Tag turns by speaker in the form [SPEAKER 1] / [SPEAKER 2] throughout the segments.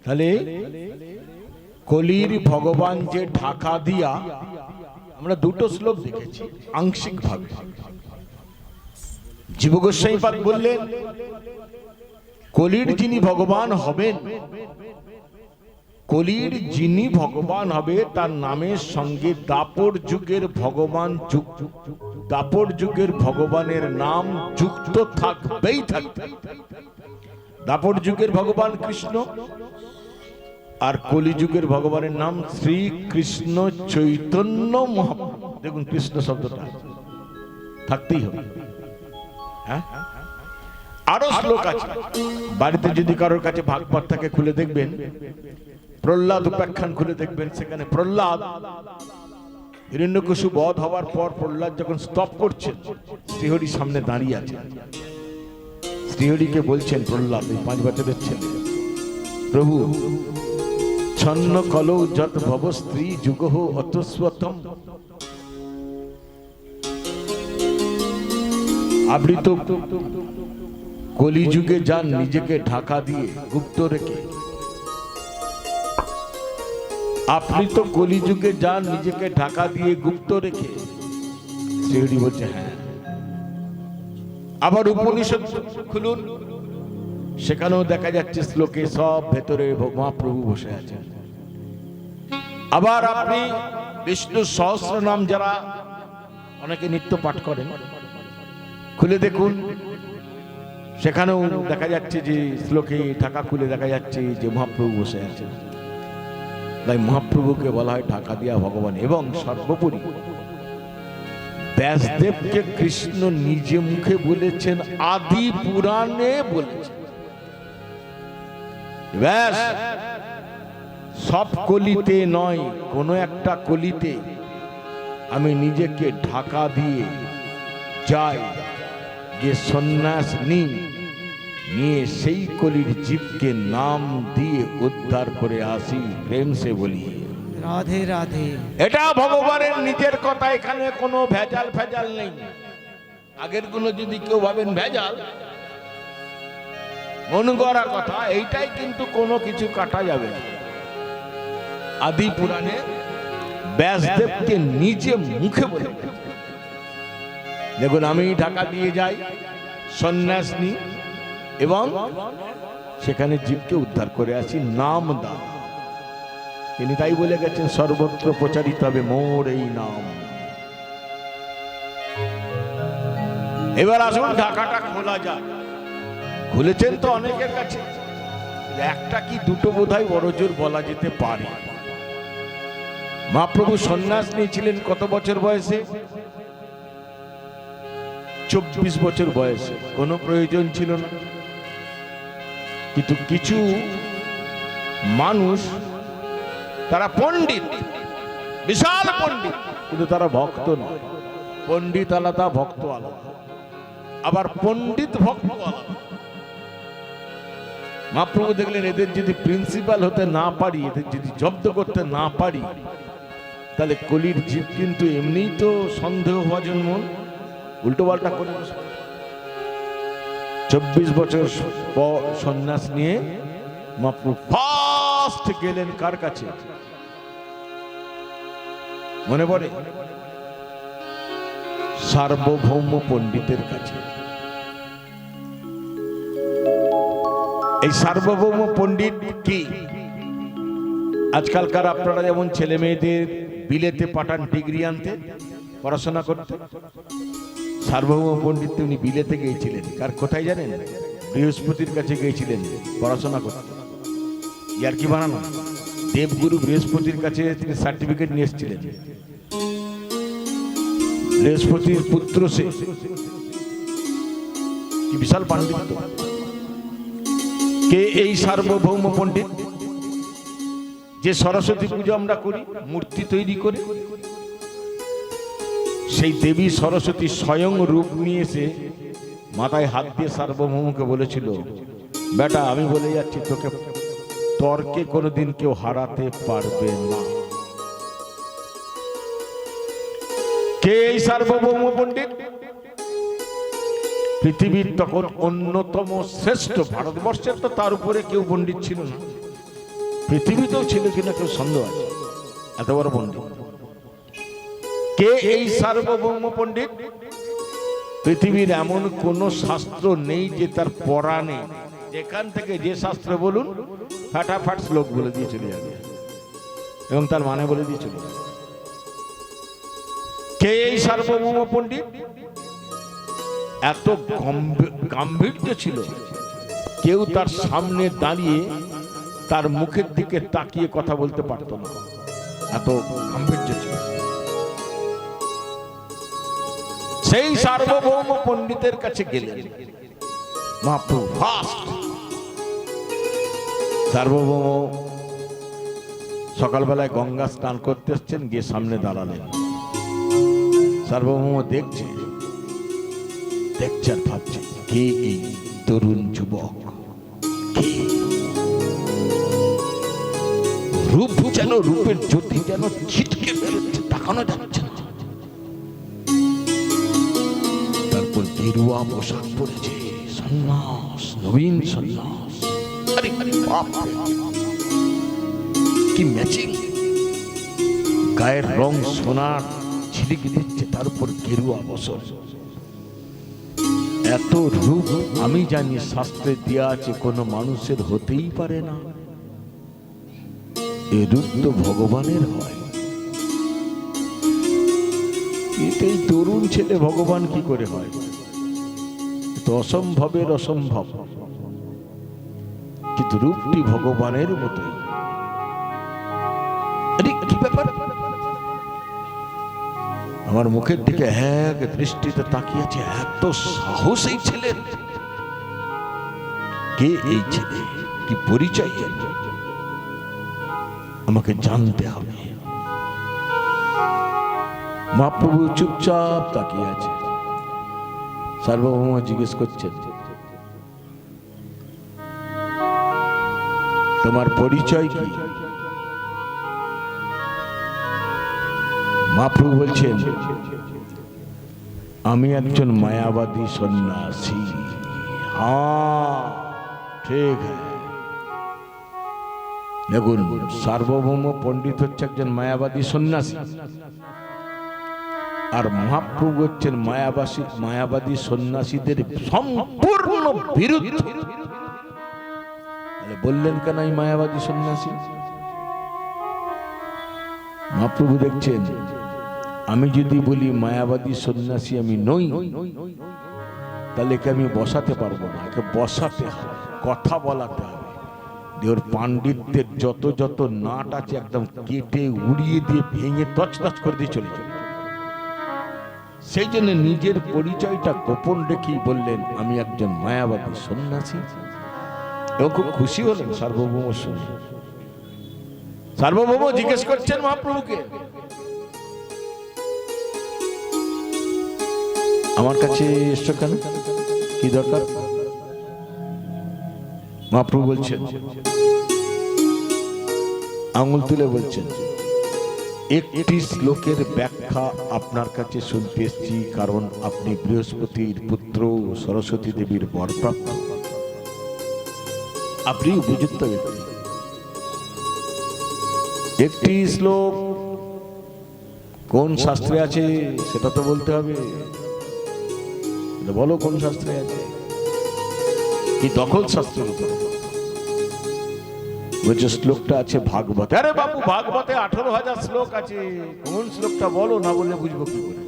[SPEAKER 1] তাহলে কলির ভগবান যে ঢাকা দিয়া, আমরা দুটো শ্লোক দেখেছি আংশিক ভাবে। জীব গোস্বামী পাদ বললেন কলির যিনি ভগবান হবেন, কলির যিনি ভগবান হবে তার নামের সঙ্গে দাপর যুগের ভগবান, দাপর যুগের ভগবানের নাম যুক্ত থাকবেই থাকবে। দাপর যুগের ভগবান কৃষ্ণ, আর কলিযুগের ভগবানের নাম শ্রী কৃষ্ণ চৈতন্য মহাপ্রভু। দেখুন কৃষ্ণ শব্দটা থাকতেই হবে। হ্যাঁ, আরো শ্লোক আছে, বাড়িতে যদি কারোর কাছে ভাগবত থাকে খুলে দেখবেন, প্রহ্লাদ উপাখ্যান খুলে দেখবেন। সেখানে প্রহ্লাদ হিরণ্যকশিপু বধ হওয়ার পর প্রহ্লাদ যখন স্তব করছেন, শ্রীহরি সামনে দাঁড়িয়ে আছে। শ্রীহরিকে বলছেন প্রহ্লাদ, এই 5 বছরের ছেলে, প্রভু ছন্ন কলৌ যত ভব স্ত্রী যুগহ অতস্বতম আবৃত কলিযুগে যান নিজেকে ঢাকা দিয়ে গুপ্ত রেখে। আপনি তো কলিযুগে যান নিজেকে ঢাকা দিয়ে গুপ্ত রেখে। শ্রীহরি বলছে হ্যাঁ। আবার উপনিষদ খুলুন, সেখানেও দেখা যাচ্ছে শ্লোকে সব ভেতরে মহাপ্রভু বসে আছেন। আবার আপনি বিষ্ণু সহস্র নাম যারা অনেকে নিত্য পাঠ করেন, খুলে দেখুন, সেখানেও দেখা যাচ্ছে যে শ্লোকে ঢাকা খুলে দেখা যাচ্ছে যে মহাপ্রভু বসে আছেন। তাই মহাপ্রভুকে বলা হয় ঢাকা দিয়া ভগবান। এবং সর্বোপরি ব্যাসদেবকে কৃষ্ণ নিজে মুখে বলেছেন, আদি পুরাণে বলেছেন। ব্যাস সব কলিতে নয়, কোন একটা কলিতে আমি নিজেকে ঢাকা দিয়ে যাই, যে সন্ন্যাস নিয়ে সেই কলির জীবকে নাম দিয়ে উদ্ধার করে আসি। প্রেম সে বলি
[SPEAKER 2] রাধে রাধে।
[SPEAKER 1] এটা ভগবানের নিজের কথা, এখানে কোনো ভেজাল ফেজাল নেই। আগের গুলো যদি কেউ ভাবেন ভেজাল, মন গড়া কথা, এইটাই কিন্তু কোনো কিছু কাটা যাবে না। আদি পুরাণে ব্যাসদেবকে নিজে মুখে বলে, দেখুন আমি ঢাকা দিয়ে যাই, সন্ন্যাস নিই এবং সেখানে জীবকে উদ্ধার করে আসি নাম দান। তিনি তাই বলে গেছেন, সর্বত্র প্রচারিত হবে মোর এই নাম। এবার আসুন ঢাকাটা খোলা যাক। খুলেছেন তো অনেকের কাছে, একটা কি দুটো বোধহয় বড় জোর বলা যেতে পারে। মহাপ্রভু সন্ন্যাস নিয়েছিলেন কত বছর বয়সে? 24 বছর বয়সে। কোনো প্রয়োজন ছিল না। কিন্তু কিছু মানুষ, তারা পণ্ডিত, বিশাল পণ্ডিত, কিন্তু তারা ভক্ত নয়। পণ্ডিত আলাদা, ভক্ত আলাদা। আবার পণ্ডিত ভক্ত আলাদা। মহাপ্রভু দেখলেন এদের যদি প্রিন্সিপাল হতে না পারি, এদের যদি জব্দ করতে না পারি, তাহলে কলির জীব কিন্তু এমনিই তো সন্দেহ ভজন মন, উল্টো পাল্টা করে। 24 বছর পর সন্ন্যাস নিয়ে মহাপ্রভু ফার্স্ট গেলেন কার কাছে? মনে পড়ে? সার্বভৌম পণ্ডিতের কাছে। এই সার্বভৌম পণ্ডিত কি? আজকালকার আপনারা যেমন ছেলে মেয়েদের বিলেতে পাঠান ডিগ্রি আনতে, পড়াশোনা করতে, সার্বভৌম পণ্ডিত উনি বিলেতে গিয়েছিলেন। কার কোথায় জানেন? বৃহস্পতির কাছে গিয়েছিলেন পড়াশোনা করতে। ইয়ার কি বানানো? দেবগুরু বৃহস্পতির কাছে তিনি সার্টিফিকেট নিয়ে এসেছিলেন। বৃহস্পতির পুত্র সে, কি বিশাল পাণ্ডিত্য! কে এই সার্বভৌম পণ্ডিত? যে সরস্বতী পুজো আমরা করি মূর্তি তৈরি করে, সেই দেবী সরস্বতী স্বয়ং রূপ নিয়ে এসে মাথায় হাত দিয়ে সার্বভৌমকে বলেছিল, বেটা আমি বলে যাচ্ছি তোকে তর্কে কোনোদিন কেউ হারাতে পারবে না। কে এই সার্বভৌম পণ্ডিত? পৃথিবীর তখন অন্যতম শ্রেষ্ঠ, ভারতবর্ষের তো তার উপরে কেউ পণ্ডিত ছিল না, পৃথিবীতেও ছিল কিনা কেউ সন্দেহ আছে। এত বড় পণ্ডিত কে এই সার্বভৌম পণ্ডিত? পৃথিবীর এমন কোন শাস্ত্র নেই যে তার পড়া নেই। যেখান থেকে যে শাস্ত্র বলুন ফাটাফাট শ্লোক বলে দিয়ে চলে যাবে এবং তার মানে বলে দিয়ে চলে যাবে। কে এই সার্বভৌম পণ্ডিত? এত গাম্ভীর্য ছিল, কেউ তার সামনে দাঁড়িয়ে তার মুখের দিকে তাকিয়ে কথা বলতে পারত না, এত গাম্ভীর্য ছিল। সেই সার্বভৌম পণ্ডিতের কাছে গেলেন মহাপ্রভু। ফার্স্ট সার্বভৌম সকালবেলায় গঙ্গা স্নান করতে এসছেন, গিয়ে সামনে দাঁড়ালেন। সার্বভৌম দেখছে আর ভাবছে, কে এই তরুণ যুবক? কে? রূপ যেন, রূপের জ্যোতি যেন ছিটকে বেরোচ্ছে, তাকানো যাচ্ছে না। তারপর গেরুয়া পোশাক পরেছে, সন্ন্যাস, নবীন সন্ন্যাস। আরে বাপ রে, কি ম্যাচিং! গায়ের রং সোনার ঝিলিক দিচ্ছে, তার উপর গেরুয়া বসন। এত রূপ আমি জানি শাস্ত্রে দেয়া আছে কোনো মানুষের হতেই পারে না। এ রূপ তো ভগবানের হয়। এই তরুণ ছেলে ভগবান কি করে হয়? তো অসম্ভবের অসম্ভব, কিন্তু রূপটি ভগবানের মতোই। কি ব্যাপার? আমার মুখের দিকে এক দৃষ্টিতে তাকিয়ে আছে, এত সাহস এই ছেলের। কে এই ছেলে? কি পরিচয়? আমাকে জানতে হবে। মহাপ্রভু চুপচাপ তাকিয়ে আছে। সার্বভৌম জিজ্ঞেস করছেন, তোমার পরিচয় কি? মহাপ্রভু বলছেন, আমি একজন মায়াবাদী সন্ন্যাসী। হ্যাঁ ঠিক। দেখুন, সার্বভৌম পণ্ডিত হচ্ছে একজন মায়াবাদী সন্ন্যাসী, আর মহাপ্রভু হচ্ছেন মায়াবাদী সন্ন্যাসীদের সম্পূর্ণ বিরুদ্ধে। বললেন কেন এই মায়াবাদী সন্ন্যাসী? মহাপ্রভু দেখছেন, আমি যদি বলি মায়াবাদী সন্ন্যাসী আমি নই, তাহলে একে আমি বসাতে পারবো না। একে বসাতে হবে, কথা বলাতে হবে। দেওর পাণ্ডিত্যের যত যত নাট আছে একদম কেটে উড়িয়ে দিয়ে ভেঙে তছনছ করে দিয়ে চলে যাবে। সেই জন্য নিজের পরিচয়টা গোপন রেখেই বললেন, আমি একজন মায়াবাদী সন্ন্যাসী। এবং খুব খুশি হলেন সার্বভৌম শুনে। সার্বভৌম জিজ্ঞেস করছেন মহাপ্রভুকে, আমার কাছে এসছো কেন? কি দরকার? মহাপ্রভু বলছেন, আঙুল তুলে বলছেন, একটি শ্লোকের ব্যাখ্যা আপনার কাছে শুনতে এসেছি, কারণ আপনি বৃহস্পতির পুত্র, সরস্বতী দেবীর বরপ্রাপ্ত। আপনি উপযুক্ত ব্যক্তি। একটি শ্লোক কোন শাস্ত্রে আছে সেটা তো বলতে হবে। বলো কোন শাস্ত্রে আছে? কি দখল শাস্ত্রের উপর? বলছে শ্লোকটা আছে ভাগবতে। আরে বাবু, ভাগবতে 18,000 শ্লোক আছে, কোন শ্লোকটা বলো, না বললে বুঝবো কি করে?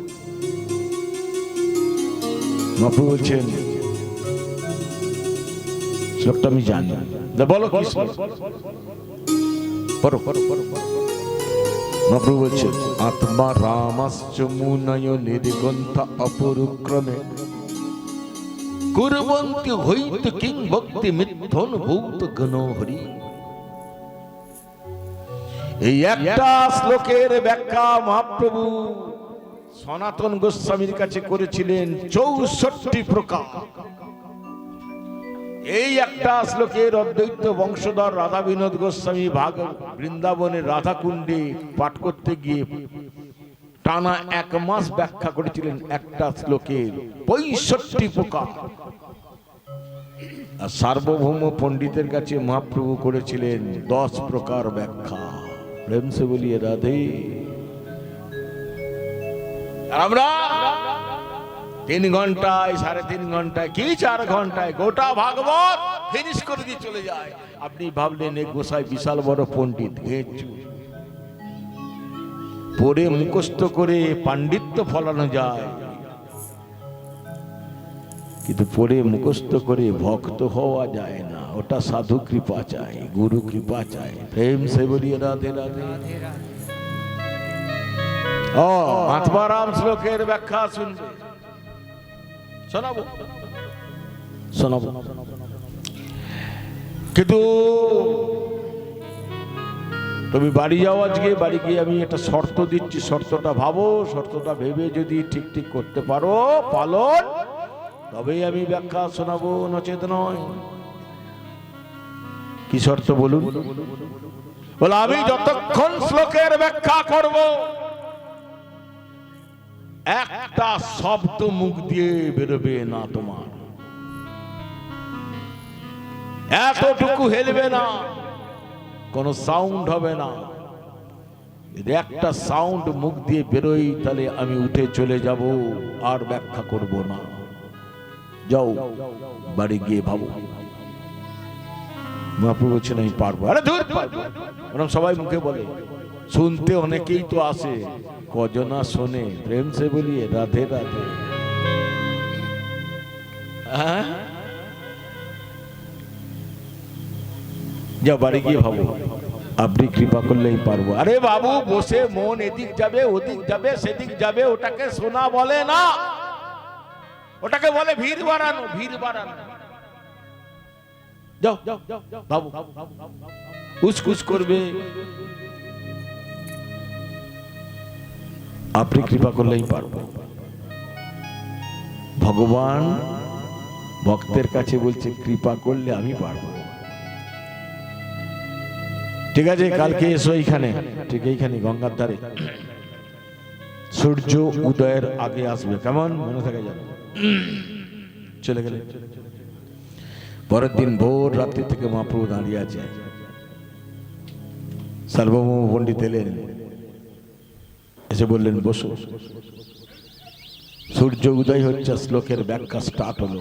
[SPEAKER 1] মহাপ্রভু বলছেন, শ্লোকটা আমি জানি। বলো কি শ্লোক? পড়ো। মহাপ্রভু বলছেন, আত্মা রামাশ্চ মুনয় নির্গন্থ অপরুক্রমে কুর্বন্তি হইত কিং ভক্তি মিথ্যন ভূত গণ হরি। এই একটা শ্লোকের ব্যাখ্যা মহাপ্রভু সনাতন গোস্বামীর কাছে করেছিলেন 64 প্রকার। এই একটা শ্লোকের অদ্বৈত বংশধর রাধা বিনোদ গোস্বামী বৃন্দাবনের রাধাকুণ্ডে পাঠ করতে গিয়ে টানা 1 মাস ব্যাখ্যা করেছিলেন একটা শ্লোকের 65 প্রকার। আর সার্বভৌম পণ্ডিতের কাছে মহাপ্রভু করেছিলেন 10 প্রকার ব্যাখ্যা। প্রেম সে বলিয়ে রাধে। আর আমরা 3 ঘন্টায় 3.5 ঘন্টায় কি 4 ঘন্টায় গোটা ভাগবত ফিনিশ করে দিয়ে চলে যায়। আপনি ভাবলেন এক গোসাই বিশাল বড় পণ্ডিত, পড়ে মুখস্থ করে পাণ্ডিত্য ফলানো যায়, কিন্তু পড়ে মুখস্থ করে ভক্ত হওয়া যায় না। ওটা সাধু কৃপা চাই, গুরু কৃপা চাই। প্রেম সে বলিয়ে রাধে রাধে। ও আত্মারাম শ্লোকের ব্যাখ্যা শুনবে, শোনাবো শোনাবো, কিন্তু তুমি বাড়ি যাও। আজকে বাড়ি গিয়ে আমি একটা শর্ত দিচ্ছি, শর্তটা ভাবো, শর্তটা ভেবে যদি ঠিক ঠিক করতে পারো পালন, তবেই আমি ব্যাখ্যা শোনাবো, নচেত নয়। কি শর্ত বলুন? বলে আমি যতক্ষণ শ্লোকের ব্যাখ্যা করব একটা শব্দ মুখ দিয়ে বেরোবে না তোমার, এতটুকু হেলবে না, কোনো সাউন্ড হবে না। যদি একটা সাউন্ড মুখ দিয়ে বেরোই তাহলে আমি উঠে চলে যাব, আর ব্যাখ্যা করব না। যাও বাড়ি গিয়ে ভাবো। মহাপ্রভু বলছেন আমি পারবো। আরে ধুর পারবো, ওরকম সবাই মুখে বলে, শুনতে অনেকেই তো আসে, কজনা শোনে। প্রেম সে বলিয়ে রাধে রাধে। হ্যাঁ, যাও বাড়ি গিয়ে ভাবো, আপনি কৃপা করলেই পারবো। আরে বাবু বসে মন এদিক যাবে ওদিক যাবে সেদিক যাবে, ওটাকে শোনা বলে না, ওটাকে বলে ভিড় বাড়ানো, ভিড় বাড়ানো। যাও বাবু, উসকুস করবে, আপনি কৃপা করলেই পারবো। ভগবান ভক্তের কাছে বলছে কৃপা করলে আমি পারবো। ঠিক আছে, কালকে এসো এইখানে, ঠিক এইখানে গঙ্গার ধারে, সূর্য উদয়ের আগে আসবে, কেমন মনে থাকে যাবে। চলে গেলে পরের দিন ভোর রাত্রি থেকে মহাপ্রভু দাঁড়িয়ে আছে। সার্বভৌম পণ্ডিত এলেন, এসে বললেন বসো। সূর্য উদয় হচ্ছে, শ্লোকের ব্যাখ্যা স্টার্ট হলো।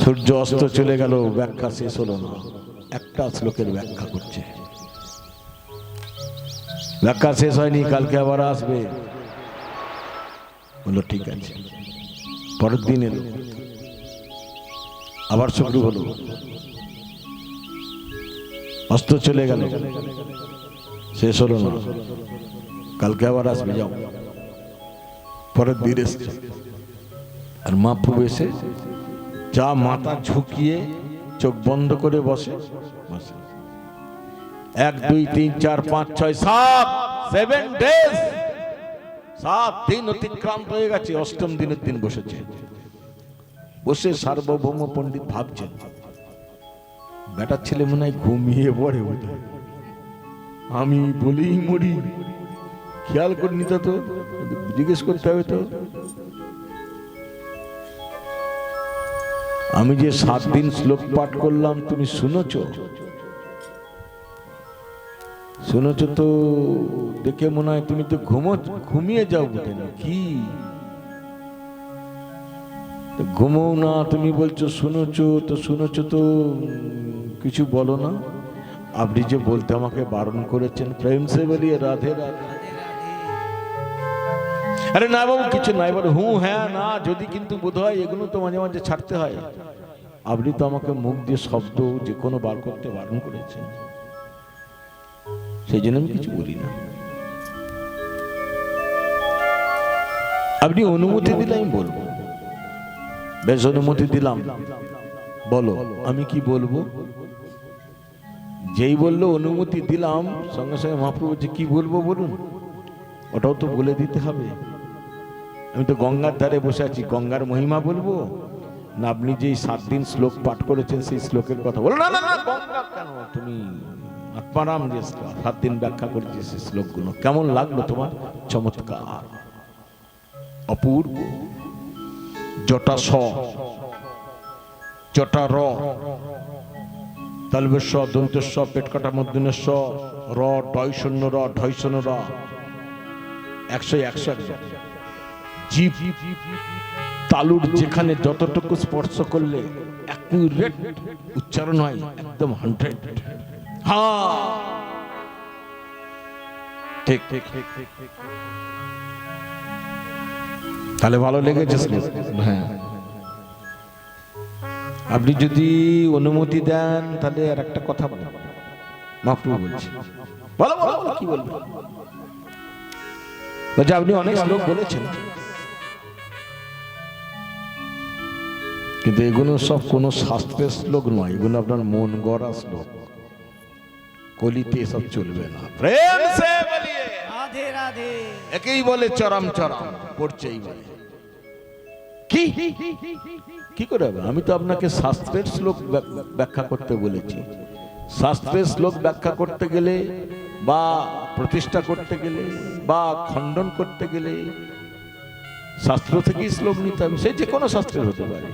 [SPEAKER 1] সূর্য অস্ত চলে গেল, ব্যাখ্যা শেষ হলো না। একটা শ্লোকের ব্যাখ্যা করছে, ব্যাখ্যা শেষ হয়নি, কালকে আবার আসবে। বললো ঠিক আছে। পরের দিন এলো, আবার শুরু হলো, অস্ত চলে গেল, শেষ হলো না, কালকে আবার আসবে, যাও। পরের দিন এসছে, আর মহাপ্রভু এসে যা মাথা ঝুঁকিয়ে চোখ বন্ধ করে বসে বসে 1 2 3 4 5 6 7 ডেজ, 7 দিন অতিক্রান্ত হয়ে গেছে। 8ম দিনের দিন বসেছে। বসে সার্বভৌম পণ্ডিত ভাবছেন, বেটার ছেলে মনে হয় ঘুমিয়ে পড়ে, আমি বলেই মরি, খেয়াল করিনি তো, জিজ্ঞেস করতে হবে তো। আমি যে 7 দিন শ্লোক পাঠ করলাম তুমি শুনেছো? শুনেছো তো, দেখে মনে হয় তুমি তো ঘুমিয়ে যাও বোধ হয়। কি ঘুমো না, তুমি বলছো শুনেছো, তো শুনেছো তো কিছু বলো না। আপনি যে বলতে আমাকে বারণ করেছেন, প্রেম সে বলিয়ে রাধে রাধে। আরে না বাবু কিছু নাই, বলে হুঁ হ্যাঁ না যদি, কিন্তু বোধ হয় এগুলো তো মাঝে মাঝে ছাড়তে হয়। আপনি তো আমাকে মুখ দিয়ে শব্দ যে কোনো বার করতে বারণ করেছেন, সেই জন্য আমি কিছু বলি না। আপনি অনুমতি দিলে আমি বলবো। বেশ, অনুমতি দিলাম, বলো আমি কি বলবো। যেই বললো অনুমতি দিলাম, সঙ্গে সঙ্গে মহাপ্রভু যে কি বলবো বলুন, ওটাও তো বলে দিতে হবে। আমি তো গঙ্গার ধারে বসে আছি, গঙ্গার মহিমা বলবো না আপনি যে 7 দিন শ্লোক পাঠ করেছেন সেই শ্লোকের কথা বলো? না না না, গঙ্গা কেন, তুমি আত্মারাম যে 7 দিন ব্যাখ্যা করেছি সেই শ্লোকগুলো কেমন লাগলো তোমার? চমৎকার, অপূর্ব, জটা স চটা র, তালবেশ দন্তেশ পেট কাটা মধ্যনেশ র ডয় শূন্য র ঢয় শূন্য র 100 জীব তালুর যেখানে যতটুকু স্পর্শ করলে অ্যাকুরেট উচ্চারণ হয়, একদম 100। হ্যাঁ ঠিক ঠিক ঠিক ঠিক ঠিক, তাহলে ভালো লেগেছে। হ্যাঁ, আপনি যদি অনুমতি দেন তাহলে আর একটা কথা বলবো। মহাপ্রভু বলছি, বলো বলো বলো, কি বলবো? বলছে আপনি অনেক শ্লোক বলেছেন, কিন্তু এগুলো সব কোন শাস্ত্রের শ্লোক নয়, এগুলো আপনার মন গড়া শ্লোক। কলিতে এসব চলবে না। প্রেম সে বলিয়ে
[SPEAKER 2] রাধে রাধে।
[SPEAKER 1] একেই বলে চরম চরম, পড়ছেই বলে কি কি করে হবে? আমি তো আপনাকে শাস্ত্রের শ্লোক ব্যাখ্যা করতে বলেছি। শাস্ত্রের শ্লোক ব্যাখ্যা করতে গেলে বা প্রতিষ্ঠা করতে গেলে বা খণ্ডন করতে গেলে শাস্ত্র থেকেই শ্লোক নিতে হবে, সে যে কোনো শাস্ত্রের হতে পারে।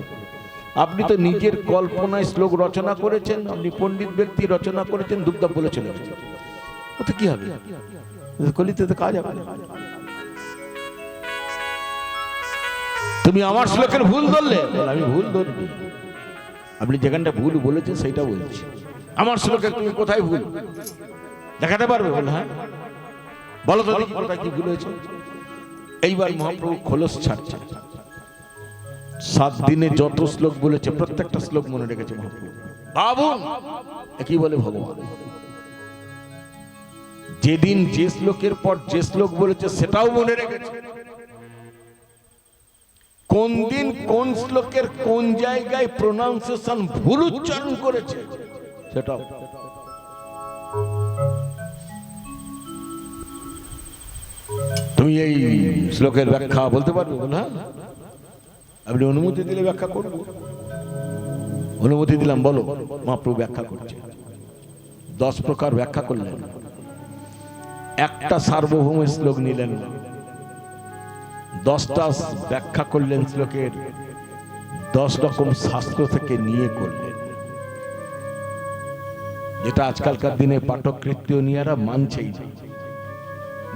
[SPEAKER 1] আপনি তো নিজের কল্পনায় শ্লোক রচনা করেছেন, আপনি পণ্ডিত ব্যক্তি রচনা করেছেন, দুগ্ধ বলে চলে গেছেন, ওতে কি হবে? কলিতে তো কাজ হবে। তুমি আমার শ্লোকের ভুল ধরলে, আমি ভুল ধরবি। আপনি যেখানটা ভুল বলেছেন সেইটা বলছি। আমার শ্লোকের তুমি কোথায় ভুল দেখাতে পারবে? বল হ্যাঁ, বলো তো কোথায় কি ভুল হয়েছে। এইবার মহাপ্রভু খোলস ছাড়ছে। 7 দিনে যত শ্লোক বলেছে প্রত্যেকটা শ্লোক মনে রেখেছে মহাপ্রভু। ভাবুন, কি বলে ভগবান, যেদিন যে শ্লোকের পর যে শ্লোক বলেছে সেটাও মনে রেখেছে। কোন দিন কোন শ্লোকের কোন জায়গায় প্রোনাউন্সিয়েশন ভুল উচ্চারণ করেছে সেটাও। তুমি এই শ্লোকের ব্যাখ্যা বলতে পারবে? বল হ্যাঁ, আপনি অনুমতি দিলে ব্যাখ্যা করব। অনুমতি দিলাম, বলো। মহাপ্রভু ব্যাখ্যা করছে, 10 প্রকার ব্যাখ্যা করলেন। একটা সার্বভৌম শ্লোক নিলেন না, 10টা ব্যাখ্যা করলেন শ্লোকের, 10 রকম শাস্ত্র থেকে নিয়ে করলেন, যেটা আজকালকার দিনে পাঠক কৃত্তিনীয়রা মানছেই না,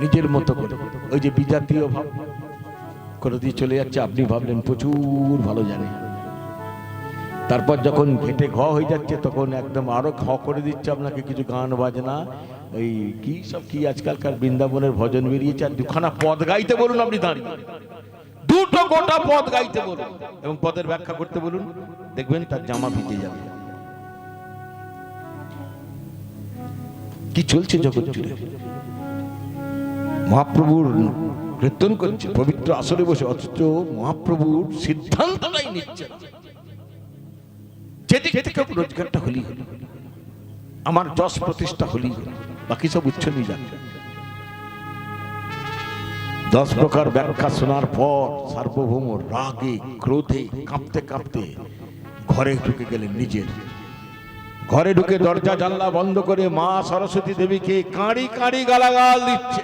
[SPEAKER 1] নিজের মতো করে। ওই যে বিজাতীয় ভাব করে দিয়ে চলে যাচ্ছে। আপনি ভাবলেন প্রচুর ভালো জানে, তারপর যখন ঘেটে ঘ হয়ে যাচ্ছে তখন একদম আরো ঘ করে দিচ্ছে আপনাকে কিছু গান বাজনা, এই কি সব কি আজকালকার বৃন্দাবনের ভজন বেরিয়েছে। আর 2খানা পদ গাইতে বলুন, আপনি দাঁড়িয়ে 2টো গোটা পদ গাইতে বলুন এবং পদের ব্যাখ্যা করতে বলুন, দেখবেন তার জামা ভিজে যাবে। কি চলছে জগৎ জুড়ে? মহাপ্রভুর কীর্তন করছে পবিত্র আসরে বসে, অথচ মহাপ্রভুর সিদ্ধান্তটাই নিচ্ছে না। যেদিক থেকে রোজগারটা হলি হল, আমার যশ প্রতিষ্ঠা হলি হল, বাকি সব উচ্চ নিয়ে যাচ্ছে। 10 প্রকার ব্যাখ্যা শোনার পর সার্বভৌম রাগে ক্রোধে কাঁপতে কাঁপতে ঘরে ঢুকে গেলেন। নিজের ঘরে ঢুকে দরজা জানলা বন্ধ করে মা সরস্বতী দেবীকে কাঁড়ি কাঁড়ি গালাগাল দিচ্ছে।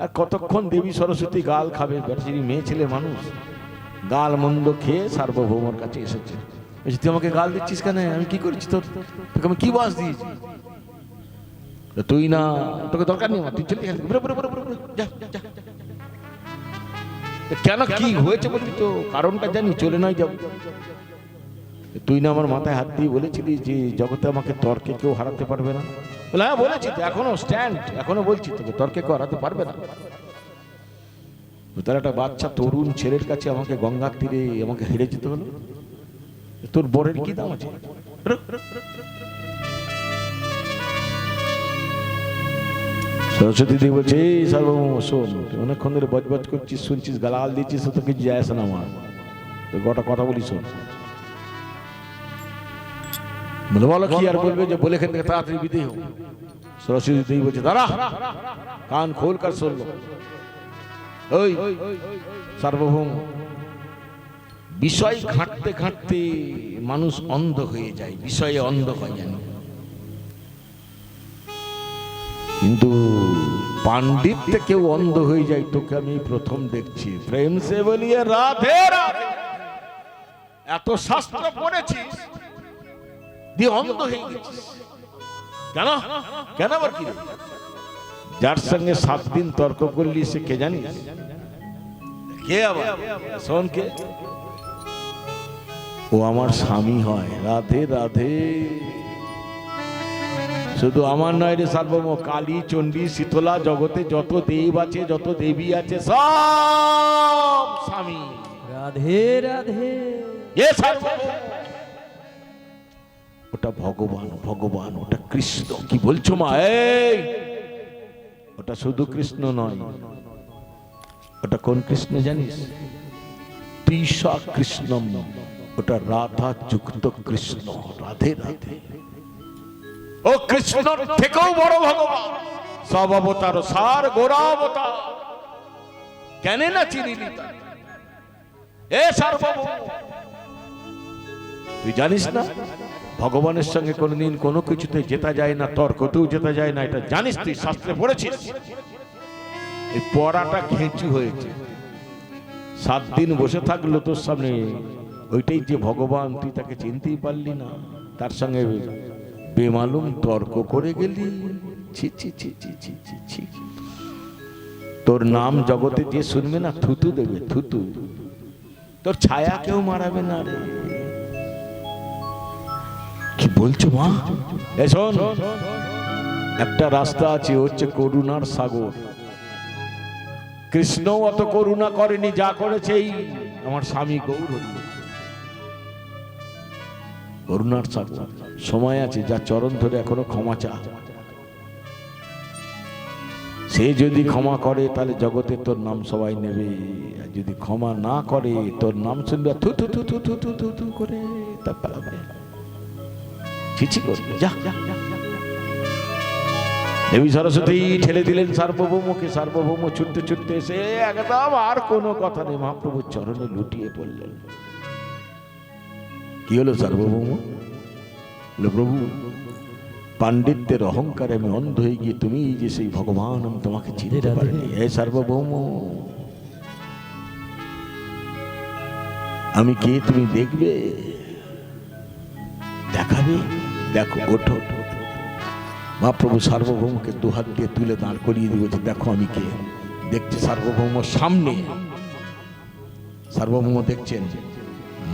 [SPEAKER 1] আর কতক্ষণ দেবী সরস্বতী গাল খাবে? বেচারি মেয়ে ছেলে মানুষ, গাল মন্দ খেয়ে সার্বভৌমর কাছে এসেছে। তুই আমাকে গাল দিচ্ছিস কেন? আমি কি করেছি? তোকে আমি কি বাস দিয়েছি? তুই না, তোকে দরকার নেই আমার, তুই চলে যা। কেন, কি হয়েছে বলবি তো? কারণটা জানি, চলে নয় যাব। তুই না আমার মাথায় হাত দিয়ে বলেছিলি যে জগতে আমাকে তর্কে কেউ হারাতে পারবে না। বলে হ্যাঁ বলেছি তো, এখনো স্ট্যান্ড, এখনো বলছি তোকে তর্কে কেউ হারাতে পারবে না। তার একটা বাচ্চা তরুণ ছেলের কাছে আমাকে গঙ্গার তীরে আমাকে হেরে যেতে হলো। তোর বরের কি দাম আছে? সরস্বতী দেবী বলছে, এই সার্বভৌম শোন, অনেকক্ষণ ধরে বজবজ করছিস, শুনছিস, গালাগাল দিচ্ছিস, তো কিছু যায় আসে না আমার, তো গোটা কথা বলি শোন। বলে বলো কি? আর বলবে যে বলে এখান থেকে তাড়াতাড়ি বিদেয় হোক। সরস্বতী দেবী বলছে, দাঁড়া, কান খোল কার শুনল। ওই সার্বভৌম, বিষয় ঘাঁটতে ঘাঁটতে মানুষ অন্ধ হয়ে যায়, বিষয়ে অন্ধ হয় জানি, কিন্তু পাণ্ডিত্যে কেউ অন্ধ হয়ে যায়, তোকে আমি প্রথম দেখছি। প্রেম সে বলিয়ে রাধে রাধে। 10 প্রকার ব্যাখ্যা শোনার পর সার্বভৌম রাগে ক্রোধে কাঁপতে কাঁপতে ঘরে ঢুকে গেলেন। নিজের ঘরে ঢুকে দরজা জানলা বন্ধ করে মা সরস্বতী দেবীকে কাঁড়ি কাঁড়ি গালাগাল দিচ্ছে। আর কতক্ষণ দেবী সরস্বতী গাল খাবে? বেচারি মেয়ে ছেলে মানুষ, গাল মন্দ খেয়ে সার্বভৌমর কাছে এসেছে। তুই না এত শাস্ত্র পড়েছিস দিয়ে অন্ধ হয়ে গেছিস কেন? কেন আবার কি? যার সঙ্গে 7 দিন তর্ক করলি সে কে জানিস? কে আবার? শোন কে? ও আমার স্বামী হয়। রাধে রাধে। শুধু আমার নয় রে সার্বভৌম, কালী, চণ্ডী, শীতলা, জগতে যত দেব আছে, যত দেবী আছে, সব স্বামী।
[SPEAKER 2] রাধে রাধে।
[SPEAKER 1] এ সার্বভৌম, ওটা ভগবান, ভগবান, ওটা কৃষ্ণ। কি বলছো মা? এই ওটা শুধু কৃষ্ণ নয়, ওটা কোন কৃষ্ণ জানিস? তৃষা কৃষ্ণম, ওটা রাধা যুক্ত কৃষ্ণ। রাধে রাধে। ও কৃষ্ণ থেকেও বড় ভগবান, সব অবতার সার, গোরা অবতার। কেন না চিনিলি? এ সার্বভৌম, তুই জানিস না ভগবানের সঙ্গে কোনদিন কোনো কিছুতে জেতা যায় না, তর্কতেও জেতা যায় না। এটা জানিস? তুই শাস্ত্রে পড়েছিস? এই পড়াটা ঘেঁচু হয়েছে। 7 দিন বসে থাকলো তোর সামনে, ওইটাই যে ভগবান, তুই তাকে চিনতেই পারলি না, তার সঙ্গে বেমালুম তর্ক করে গেলি। ছি ছি ছি ছি ছি ছি ছি। তোর নাম জগতে যে শুনবে না, থুতু দেবে, থুতু। তোর ছায়া কেউ মারাবে না রে। কি বলছো মা? এ শোন, একটা রাস্তা আছে, হচ্ছে করুণার সাগর। কৃষ্ণ অত করুণা করেনি, যা করেছে এই আমার স্বামী গৌর। করুণার সাগর, সময় আছে, যা চরণ ধরে এখনো ক্ষমা চা। সে যদি ক্ষমা করে তাহলে জগতে তোর নাম সবাই নেবে, আর যদি ক্ষমা না করে তোর নাম শুনবে থু থু থু থু থু থু থু থু করে তা পালাবে, চিচি করবে। যা। দেবী সরস্বতী ঠেলে দিলেন সার্বভৌমকে। সার্বভৌম ছুটতে ছুটতে এসে একদম আর কোনো কথা নেই, মহাপ্রভুর চরণে লুটিয়ে পড়লেন। কি হলো সার্বভৌম? প্রভু, পাণ্ডিত্যের অহংকারে আমি অন্ধ হয়ে গিয়ে তুমি যে সেই ভগবান, আমি তোমাকে চিনতে পারিনি। হে সার্বভৌম, আমি কে তুমি দেখবে, দেখাবে? দেখো, ওঠো। মহাপ্রভু সার্বভৌমকে 2 হাত দিয়ে তুলে দাঁড় করিয়ে দিয়ে বলছে, দেখো আমি কে। দেখছে সার্বভৌম সামনে। সার্বভৌম দেখছেন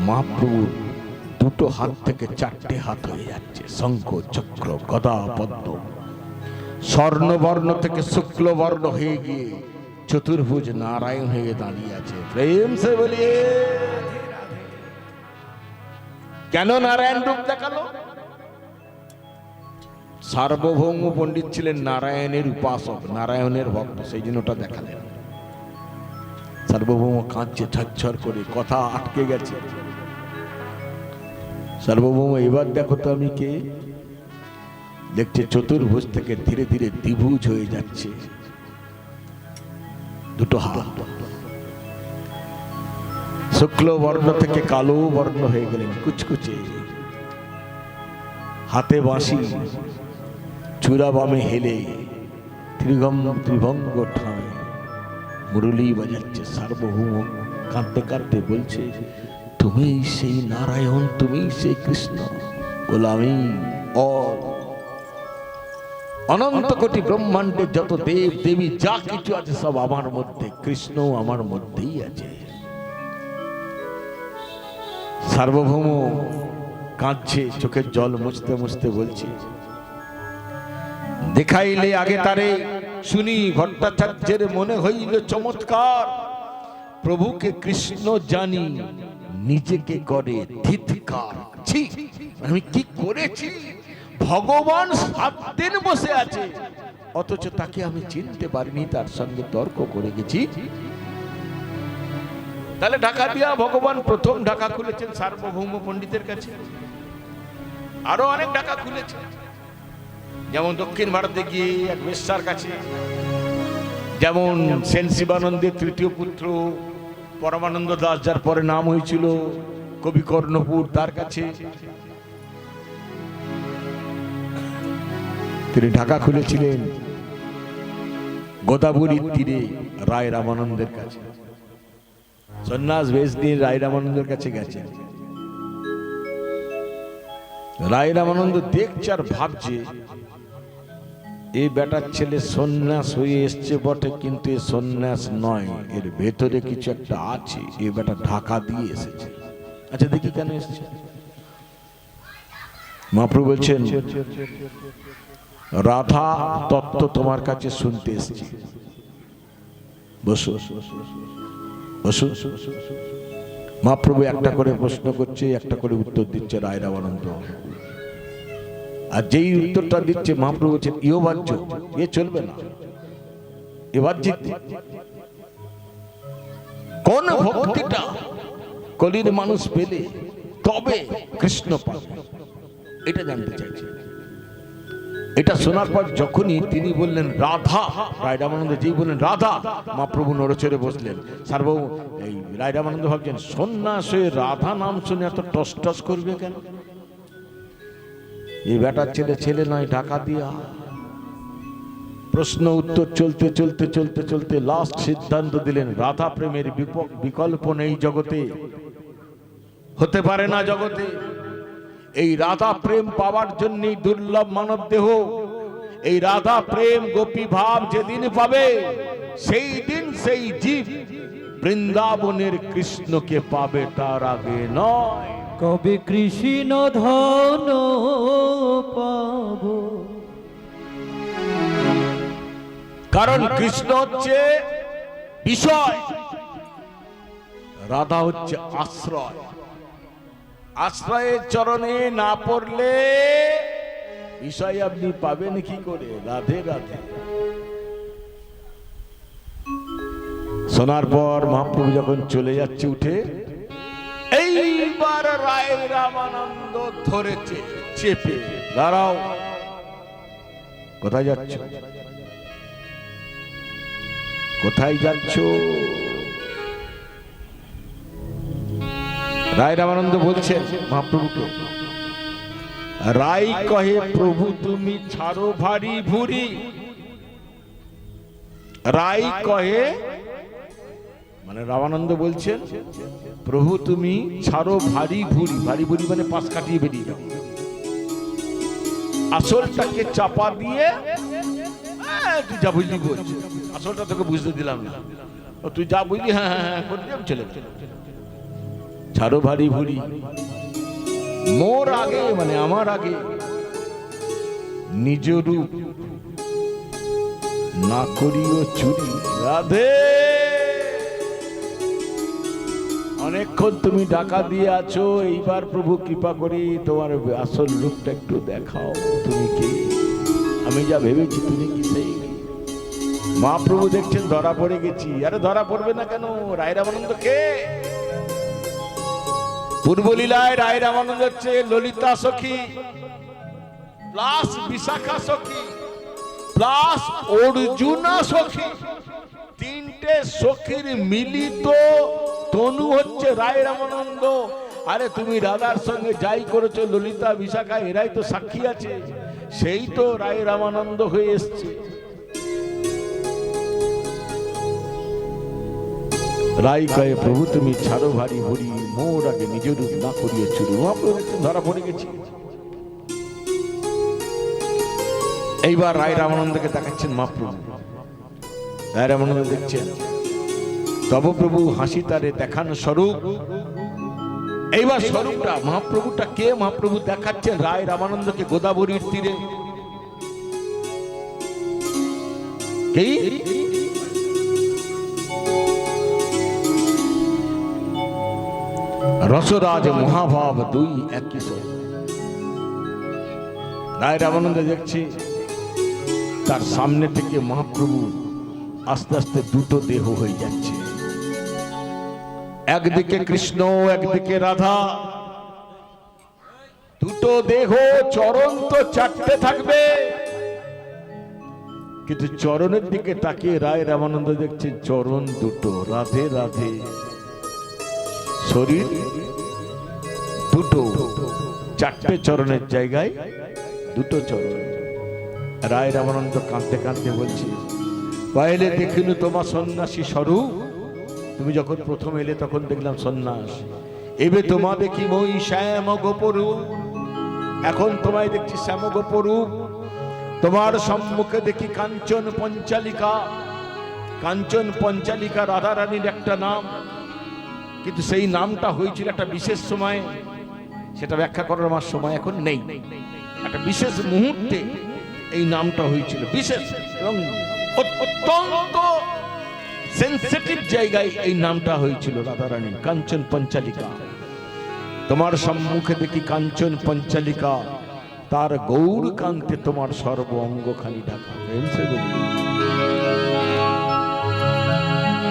[SPEAKER 1] মহাপ্রভুর 2 হাত থেকে 4টে হাত হয়ে যাচ্ছে। শঙ্খ, চক্র, গদা, পদ্ম স্বর্ণবর্ণ থেকে শুক্ল বর্ণ হয়ে গিয়ে চতুর্ভুজ নারায়ণ হয়ে দাঁড়িয়ে আছে। প্রেম সে বলিয়ে কেন নারায়ণ রূপ দেখালো? সার্বভৌম পণ্ডিত ছিলেন নারায়ণের উপাসক, নারায়ণের ভক্ত, সেই জন্য ওটা দেখালেন। সার্বভৌম কাঁদছে ঝরঝর করে, কথা আটকে গেছে। সার্বভৌম, এবার দেখো তো আমি কে। দেখছে চতুর্ভুজ থেকে ধীরে ধীরে দ্বিভুজ হয়ে যাচ্ছে। 2 হাত শুক্ল বর্ণ থেকে কালো বর্ণ হয়ে গেলেন, কুচকুচে। হাতে বাঁশি, চূড়া বামে হেলে ত্রিভঙ্গ ঠাঁই মুরলী বাজাচ্ছে। সার্বভৌম কাঁদতে কাঁদতে বলছে, তুমি সেই নারায়ণ, তুমি সেই কৃষ্ণ। বলে আমি অনন্ত কোটি ব্রহ্মাণ্ডে যত দেব দেবী যা কিছু আছে সব আমার মধ্যে, কৃষ্ণ আমার মধ্যেই আছে। সার্বভৌম কাঁদছে, চোখের জল মুছতে মুছতে বলছে, দেখাইলে আগে তারে শুনি ভট্টাচার্যের মনে হইল চমৎকার। প্রভুকে কৃষ্ণ জানি, নিজেকে করে ধিৎকার। ছি, আমি কি করেছি? ভগবান 7 দিন বসে আছে, অথচ তাকে আমি চিনতে পারিনি, তার সঙ্গে তর্ক করে গেছি। তাহলে ঢাকা দিয়া ভগবান প্রথম ঢাকা খুলেছেন সার্বভৌম পণ্ডিতের কাছে। আরো অনেক ঢাকা খুলেছেন, যেমন দক্ষিণ ভারতে গিয়ে এক বেশ্যার কাছে, যেমন সেন শিবানন্দের 3য় পুত্র পরমানন্দ দাস, যার পরে নাম হয়েছিল কবি কর্ণপুর, তার কাছে তিনি ঢাকা খুলেছিলেন। গোদাবরীর তীরে রায় রামানন্দের কাছে সন্ন্যাস বেশ দিয়ে রায় রামানন্দের কাছে গেছেন। রায় রামানন্দ দেখছে আর ভাবছে, এই বেটার ছেলে সন্ন্যাস হয়ে এসছে বটে, কিন্তু এ সন্ন্যাস নয়, এর ভেতরে কিছু একটা আছে। এই বেটা ঢাকা দিয়ে এসেছে। আচ্ছা দেখি কেন এসেছে। মহাপ্রভু বলছেন, রাধা তত্ত্ব তোমার কাছে শুনতে এসেছি, বসো বসো। মহাপ্রভু একটা করে প্রশ্ন করছে, একটা করে উত্তর দিচ্ছে রায় রামানন্দ। আর যেই উত্তরটা দিচ্ছে মহাপ্রভু বলছেন, ইও বাহ্য, এ চলবে না, এ বাহ্যিক। কোন ভক্তিটা কলির মানুষ পেলে তবে কৃষ্ণ পাবে, এটা জানতে চাইছে। এটা শোনার পর যখনই তিনি বললেন রাধা, রায় রামানন্দ যেই বললেন রাধা, মহাপ্রভু নড়েচড়ে বসলেন। সার্বভৌম এই রায় রামানন্দ ভাবছেন, সন্ন্যাস হয়ে রাধা নাম শুনে এত টস টস করবে কেন? এই বেটার ছেলে ছেলে নয়, ঢাকা দিয়া। প্রশ্ন উত্তর চলতে চলতে চলতে চলতে লাস্ট সিদ্ধান্ত দিলেন, রাধা প্রেমের বিকল্প নেই জগতে, হতে পারে না জগতে। এই রাধা প্রেম পাওয়ার জন্যই দুর্লভ মানব দেহ। এই রাধা প্রেম গোপী ভাব যেদিন পাবে, সেই দিন সেই জীব বৃন্দাবনের কৃষ্ণকে পাবে, তার আগে নয়।
[SPEAKER 2] কবে কৃষ্ণ ধন পাবো,
[SPEAKER 1] কারণ কৃষ্ণ হচ্ছে বিষয়, রাধা হচ্ছে আশ্রয়। আশ্রয়ের চরণে না পড়লে বিষয় আপনি পাবেন কি করে? রাধে রাধে। শোনার পর মহাপ্রভু যখন চলে যাচ্ছে উঠে, এইবার রায় রামানন্দ ধরেছে চেপে, দাঁড়াও, কোথায় যাচ্ছ? কোথায় যাচ্ছ? রায় রামানন্দ বলছেন মহাপ্রভুকে, রায় কহে প্রভু তুমি ছাড়ো ভারী ভুরি। রায় কহে মানে রামানন্দ বলছেন, প্রভু তুমি ছাড়ো ভারী ভুরি। ভারী ভুরি মানে পাশ কাটিয়ে বেরিয়ে যাও। আসলটাকে চাপা দিয়ে তুই যা বুঝলি বল, আসলটা তোকে বুঝতে দিলাম না, তুই যা বুঝলি হ্যাঁ হ্যাঁ হ্যাঁ করে দিয়ে চলে ছাড়ো ভারী ভুরি। মোর আগে মানে আমার আগে নিজ রূপ না করিও চুরি। রাধে, অনেকক্ষণ তুমি ডাকা দিয়ে আছো, এইবার প্রভু কৃপা করি তোমার আসল রূপটা একটু দেখাও। তুমি কি? আমি যা ভেবেছি তুমি কি সেই? মহাপ্রভু দেখছেন ধরা পড়ে গেছি। আরে ধরা পড়বে না কেন? রায় রামানন্দ কে? পূর্বলীলায় রায় রামানন্দ হচ্ছে ললিতা সখী প্লাস বিশাখা সখী প্লাস অর্জুনা সখী, তিনটে সখীর মিলিত তনু হচ্ছে রায় রামানন্দ। আরে তুমি রাধার সঙ্গে যাই করেছো, ললিতা বিশাখা এরাই তো সাক্ষী আছে, সেই তো রায় রামানন্দ হয়ে এসছে। রাই কয়ে প্রভু তুমি ছাড়ো ভারী ভুরি, মোর আগে নিজ রূপ না করিয়ে চুরি। ধরা পড়ে গেছি। এইবার রায় রামানন্দকে দেখাচ্ছেন মহাপ্রভু। রায় রামানন্দ দেখছেন তব প্রভু হাসি তারে দেখানো স্বরূপ। এইবার স্বরূপটা মহাপ্রভুটা কে? মহাপ্রভু দেখাচ্ছেন রায় রামানন্দকে গোদাবরীর তীরে। কে? রসরাজ মহাভাব দুই একই সব। রায় রামানন্দ দেখছি তার সামনে থেকে মহাপ্রভু আস্তে আস্তে দুটো দেহ হয়ে যাচ্ছে, একদিকে কৃষ্ণ একদিকে রাধা। দুটো দেহ, চরণ তো চারটে থাকবে, কিন্তু চরণের দিকে তাকিয়ে রায় রামানন্দ দেখছে চরণ দুটো, রাধে রাধে। শরীর দুটো, চারটে চরণের জায়গায় দুটো চরণ। রায় রামানন্দ কাঁদতে কাঁদতে বলছি, পয়লে দেখিনু তোমার সন্ন্যাসী স্বরূপ। তুমি যখন প্রথম এলে তখন দেখলাম সন্ন্যাস, এবে তোমা দেখি মই শ্যাম গোপরূপ। এখন তোমায় দেখছি শ্যামগোপরূপ, তোমার সম্মুখে দেখি কাঞ্চন পঞ্চালিকা। কাঞ্চন পঞ্চালিকা রাধারানীর একটা নাম, কিন্তু সেই নামটা হয়েছিল একটা বিশেষ সময়, সেটা ব্যাখ্যা করার আমার সময় এখন নেই। একটা বিশেষ মুহূর্তে এই নামটা হয়েছিল, বিশেষ এবং অত্যন্ত সেন্সিটিভ জায়গায় এই নামটা হয়েছিল রাধারানী কাঞ্চন পঞ্চালিকা। তোমার সম্মুখে দেখি কাঞ্চন পঞ্চালিকা, তার গৌর কান্তে তোমার সর্ব অঙ্গখানি ঢাকা।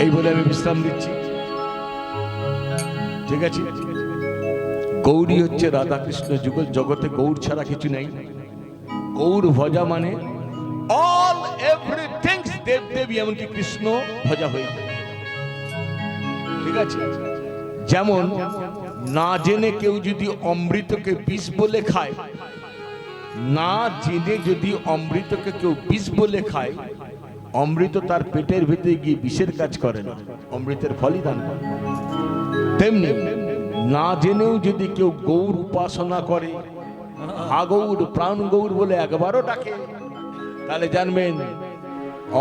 [SPEAKER 1] এই বলে আমি বিশ্রাম দিচ্ছি, ঠিক আছে। গৌরী হচ্ছে রাধা কৃষ্ণ যুগল, জগতে গৌর ছাড়া কিছু নেই। গৌর ভজা মানে অল এভরিথিং দেব দেবী, এমনকি কৃষ্ণ ভজা হয়ে যায়, ঠিক আছে। যেমন না জেনে কেউ যদি অমৃতকে বিষ বলে খায়, না জেনে যদি অমৃতকে কেউ বিষ বলে খায়, অমৃত তার পেটের ভিতরে গিয়ে বিষের কাজ করে না, অমৃতের ফলই দান করে। তেমনি না জেনেও যদি কেউ গৌর উপাসনা করে, হা গৌর প্রাণ গৌর বলে একবারও ডাকে, তাহলে জানবেন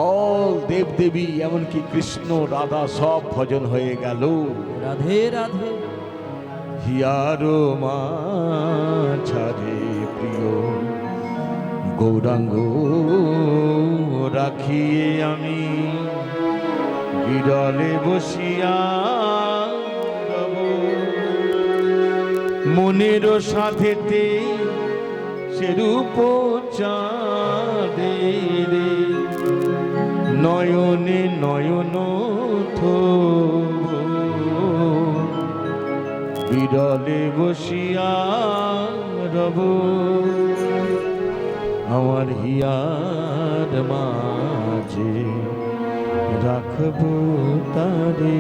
[SPEAKER 1] অল দেব দেবী এমনকি কৃষ্ণ রাধা সব ভজন হয়ে গেল।
[SPEAKER 2] রাধে রাধে।
[SPEAKER 1] হিয়ারো মাঝারে প্রিয় গৌরাঙ্গ রাখিয়ে আমি বিরলে বসিয়া রব, মনের সাথেতে সেরূপ চাঁদের নয়নে নয়ন বিরলে বসিয়া রব, আমার হিয়ার মাঝে রাখবো তারে।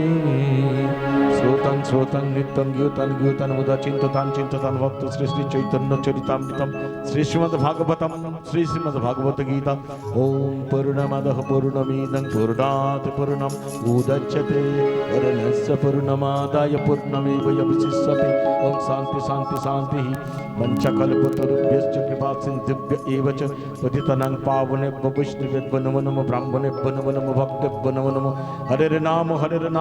[SPEAKER 1] শ্রোতাং শ্রোতাং নিত্যং গীয়তান গীয়তান মুদা চিন্ততান চিন্ততান ভক্ত শ্রী শ্রী চৈতন্য চরিতামৃতম শ্রী শ্রীমদ্ ভাগবতম শ্রী শ্রীমদ্ ভাগবত গীতা। ওম পূর্ণমদঃ পূর্ণমিদং পূর্ণাৎ পূর্ণম উদচ্যতে পূর্ণস্য পূর্ণমাদায় পূর্ণমেবাবশিষ্যতে। ওম শান্তি শান্তি শান্তি। পঞ্চকল্পতরুভ্যশ্চ কৃপা সিন্ধুভ্য এব চ পতিতানাং পাবনেভ্যো বৈষ্ণবেভ্যো নমো নমো ব্রাহ্মণেভ্যো নমো নমো ভক্তেভ্যো নমো নমো। হরের নাম